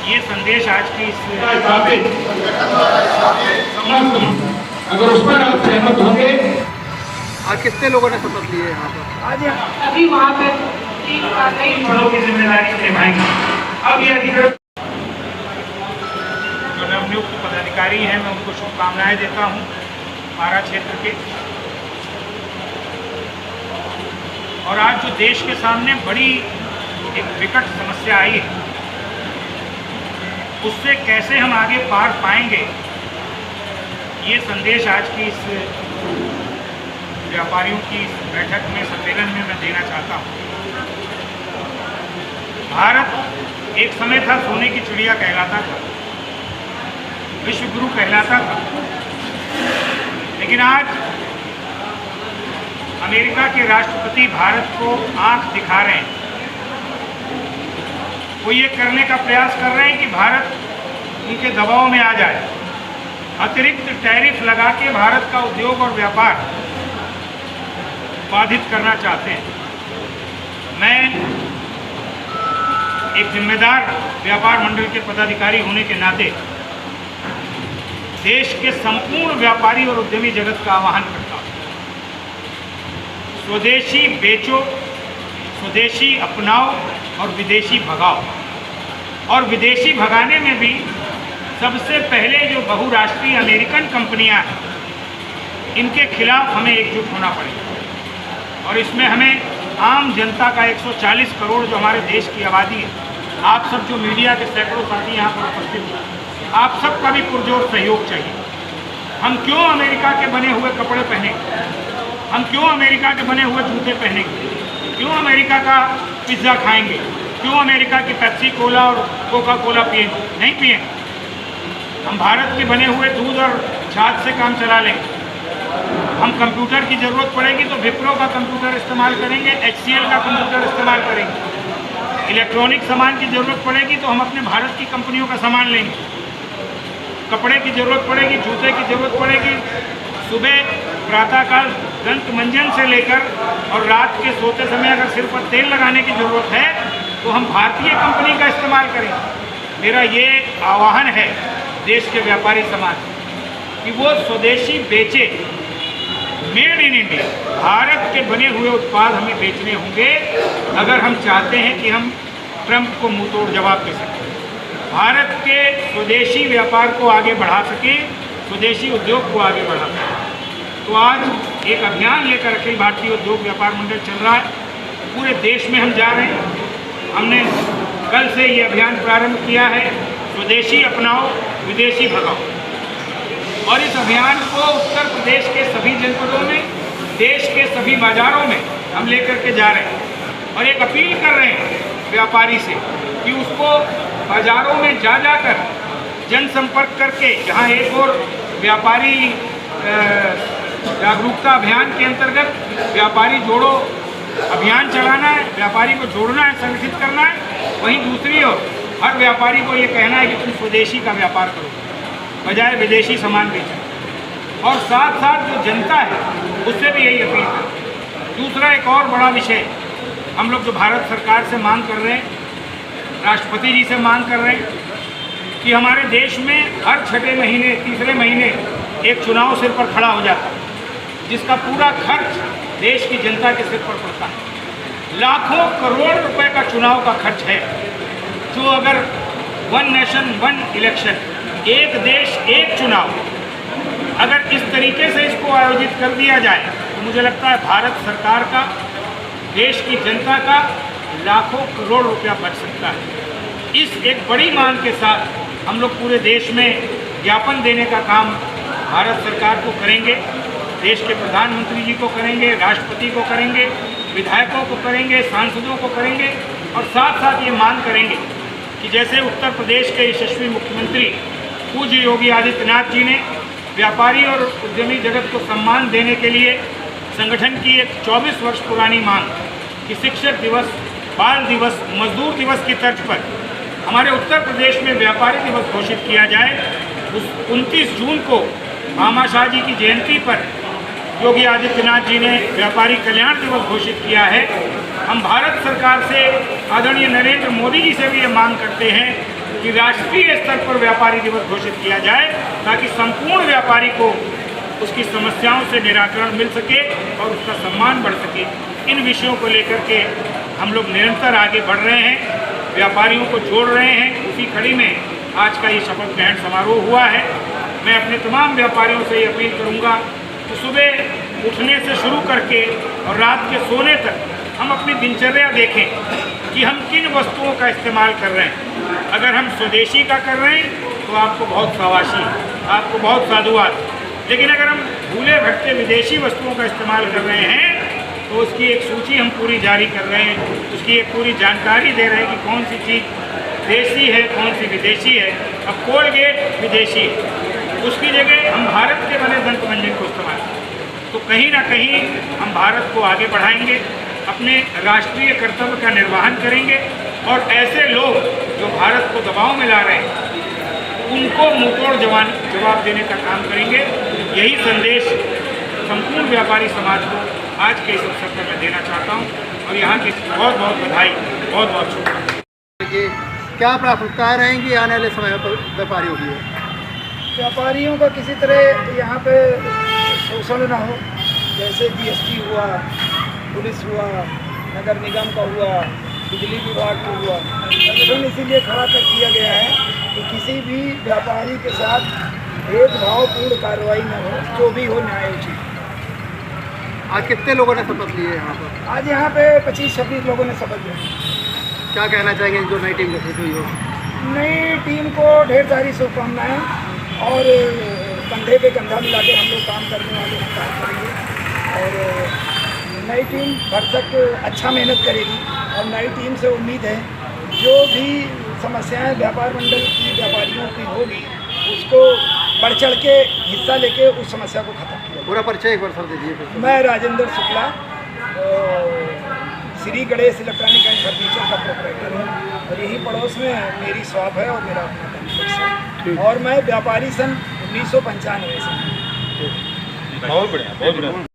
ये संदेश आज की इस अगर उस पर आप सहमत होंगे। आज कितने लोगों ने शपथ लिए यहाँ पर? आज अभी वहाँ पे कई बड़ों की जिम्मेदारी निभाएंगे। अब ये अधिकृत जो नवनियुक्त पदाधिकारी हैं, मैं उनको शुभकामनाएं देता हूँ पारा क्षेत्र के। और आज जो देश के सामने बड़ी एक विकट समस्या आई है, उससे कैसे हम आगे पार पाएंगे, ये संदेश आज की इस व्यापारियों की बैठक में, सम्मेलन में मैं देना चाहता हूँ। भारत एक समय था सोने की चिड़िया कहलाता था, विश्व गुरु कहलाता था, लेकिन आज अमेरिका के राष्ट्रपति भारत को आंख दिखा रहे हैं। वो ये करने का प्रयास कर रहे हैं कि भारत उनके दबाव में आ जाए, अतिरिक्त टैरिफ लगा के भारत का उद्योग और व्यापार बाधित करना चाहते हैं। मैं एक जिम्मेदार व्यापार मंडल के पदाधिकारी होने के नाते देश के संपूर्ण व्यापारी और उद्यमी जगत का आह्वान करता हूँ, स्वदेशी बेचो, स्वदेशी अपनाओ और विदेशी भगाओ। और विदेशी भगाने में भी सबसे पहले जो बहुराष्ट्रीय अमेरिकन कंपनियां हैं, इनके खिलाफ हमें एकजुट होना पड़ेगा। और इसमें हमें आम जनता का 140 करोड़ जो हमारे देश की आबादी है, आप सब जो मीडिया के सैकड़ों साथी यहाँ पर उपस्थित हैं, आप सबका भी पुरजोर सहयोग चाहिए। हम क्यों अमेरिका के बने हुए कपड़े पहनेंगे? हम क्यों अमेरिका के बने हुए जूते पहनेंगे? क्यों अमेरिका का पिज़्ज़ा खाएंगे? क्यों अमेरिका की पेप्सी कोला और कोका कोला पिएंगे? नहीं पिएंगे। हम भारत के बने हुए दूध और छाछ से काम चला लेंगे। हम कंप्यूटर की ज़रूरत पड़ेगी तो विप्रो का कंप्यूटर इस्तेमाल करेंगे, HCL का कंप्यूटर इस्तेमाल करेंगे। इलेक्ट्रॉनिक सामान की ज़रूरत पड़ेगी तो हम अपने भारत की कंपनियों का सामान लेंगे। कपड़े की ज़रूरत पड़ेगी, जूते की ज़रूरत पड़ेगी, सुबह प्रातःकाल दंत मंजन से लेकर और रात के सोते समय अगर सिर पर तेल लगाने की ज़रूरत है तो हम भारतीय कंपनी का इस्तेमाल करें। मेरा ये आह्वान है देश के व्यापारी समाज कि वो स्वदेशी बेचे, मेड इन इंडिया, भारत के बने हुए उत्पाद हमें बेचने होंगे अगर हम चाहते हैं कि हम ट्रंप को मुंहतोड़ जवाब दे सकें, भारत के स्वदेशी व्यापार को आगे बढ़ा सकें, स्वदेशी उद्योग को आगे बढ़ा सकें। तो आज एक अभियान लेकर अखिल भारतीय उद्योग व्यापार मंडल चल रहा है, पूरे देश में हम जा रहे हैं। हमने कल से ये अभियान प्रारंभ किया है, स्वदेशी अपनाओ, विदेशी भगाओ। और इस अभियान को उत्तर प्रदेश के सभी जनपदों में, देश के सभी बाज़ारों में हम लेकर के जा रहे हैं। और एक अपील कर रहे हैं व्यापारी से कि उसको बाज़ारों में जा कर जनसंपर्क करके, जहाँ एक और व्यापारी जागरूकता अभियान के अंतर्गत व्यापारी जोड़ो अभियान चलाना है, व्यापारी को जोड़ना है, संगठित करना है। वहीं दूसरी ओर हर व्यापारी को ये कहना है कि तुम स्वदेशी का व्यापार करो बजाय विदेशी सामान बेचो। और साथ साथ जो जनता है उससे भी यही अपील करें। दूसरा एक और बड़ा विषय हम लोग जो भारत सरकार से मांग कर रहे हैं, राष्ट्रपति जी से मांग कर रहे हैं कि हमारे देश में हर छठे महीने, तीसरे महीने एक चुनाव सिर पर खड़ा हो जाता है, जिसका पूरा खर्च देश की जनता के सिर पर पड़ता है। लाखों करोड़ रुपए का चुनाव का खर्च है, जो अगर वन नेशन वन इलेक्शन, एक देश एक चुनाव, अगर इस तरीके से इसको आयोजित कर दिया जाए तो मुझे लगता है भारत सरकार का, देश की जनता का लाखों करोड़ रुपया बच सकता है। इस एक बड़ी मांग के साथ हम लोग पूरे देश में ज्ञापन देने का काम भारत सरकार को करेंगे, देश के प्रधानमंत्री जी को करेंगे, राष्ट्रपति को करेंगे, विधायकों को करेंगे, सांसदों को करेंगे। और साथ साथ ये मांग करेंगे कि जैसे उत्तर प्रदेश के यशस्वी मुख्यमंत्री पूज्य योगी आदित्यनाथ जी ने व्यापारी और उद्यमी जगत को सम्मान देने के लिए संगठन की एक 24 वर्ष पुरानी मांग कि शिक्षक दिवस, बाल दिवस, मजदूर दिवस की तर्ज पर हमारे उत्तर प्रदेश में व्यापारी दिवस घोषित किया जाए। उस 29 जून को भामाशाह जी की जयंती पर योगी आदित्यनाथ जी ने व्यापारी कल्याण दिवस घोषित किया है। हम भारत सरकार से, आदरणीय नरेंद्र मोदी जी से भी ये मांग करते हैं कि राष्ट्रीय स्तर पर व्यापारी दिवस घोषित किया जाए, ताकि संपूर्ण व्यापारी को उसकी समस्याओं से निराकरण मिल सके और उसका सम्मान बढ़ सके। इन विषयों को लेकर के हम लोग निरंतर आगे बढ़ रहे हैं, व्यापारियों को जोड़ रहे हैं। उसी कड़ी में आज का ये शपथ ग्रहण समारोह हुआ है। मैं अपने तमाम व्यापारियों से ये अपील करूंगा कि सुबह उठने से शुरू करके और रात के सोने तक हम अपनी दिनचर्या देखें कि हम किन वस्तुओं का इस्तेमाल कर रहे हैं। अगर हम स्वदेशी का कर रहे हैं तो आपको बहुत शाबाशी, आपको बहुत साधुवाद। लेकिन अगर हम भूले भटके विदेशी वस्तुओं का इस्तेमाल कर रहे हैं तो उसकी एक सूची हम पूरी जारी कर रहे हैं, उसकी एक पूरी जानकारी दे रहे हैं कि कौन सी चीज़ देसी है, कौन सी विदेशी है। अब कोलगेट विदेशी है, उसकी जगह हम भारत के बने दंत मंजन को इस्तेमाल करें, तो कहीं ना कहीं हम भारत को आगे बढ़ाएंगे, अपने राष्ट्रीय कर्तव्य का निर्वहन करेंगे और ऐसे लोग जो भारत को दबाव में ला रहे हैं उनको मुंहतोड़ जवाब देने का काम करेंगे। यही संदेश संपूर्ण व्यापारी समाज को आज के इस अवसर पर मैं देना चाहता हूं और यहाँ की बहुत बहुत बधाई, बहुत बहुत शुभकामनाएं। क्या प्राथमिकताएं रहेंगी आने वाले समय पर व्यापारियों की? व्यापारियों का किसी तरह यहाँ पे शोषण ना हो, जैसे जीएसटी हुआ, पुलिस हुआ, नगर निगम का हुआ, बिजली विभाग का हुआ। संगठन इसीलिए खड़ा कर दिया गया है कि किसी भी व्यापारी के साथ भेदभावपूर्ण कार्रवाई न हो, जो भी हो न्यायोचित। आज कितने लोगों ने शपथ ली है यहाँ पर? आज यहाँ पे 25-26 लोगों ने शपथ ली। क्या कहना चाहेंगे जो नई टीम गठित हुई हो? नई टीम को ढेर सारी शुभकामनाएँ और कंधे पे कंधा मिला के हम लोग काम करने वाले हैं, काम करेंगे और नई टीम भरसक अच्छा मेहनत करेगी। और नई टीम से उम्मीद है जो भी समस्याएं व्यापार मंडल की व्यापारियों की होगी उसको बढ़ चढ़ के हिस्सा लेके उस समस्या को खत्म किया। पूरा परिचय एक बार सर दीजिए फिर। मैं Rajendra Shukla, Shri Ganesh electronic and furniture का प्रोपराइटर हूँ और यही पड़ोस में मेरी शॉप है और मेरा अपना कॉम्प्लेक्स है और मैं व्यापारी सन 1995 से। बहुत बढ़िया, बहुत बढ़िया।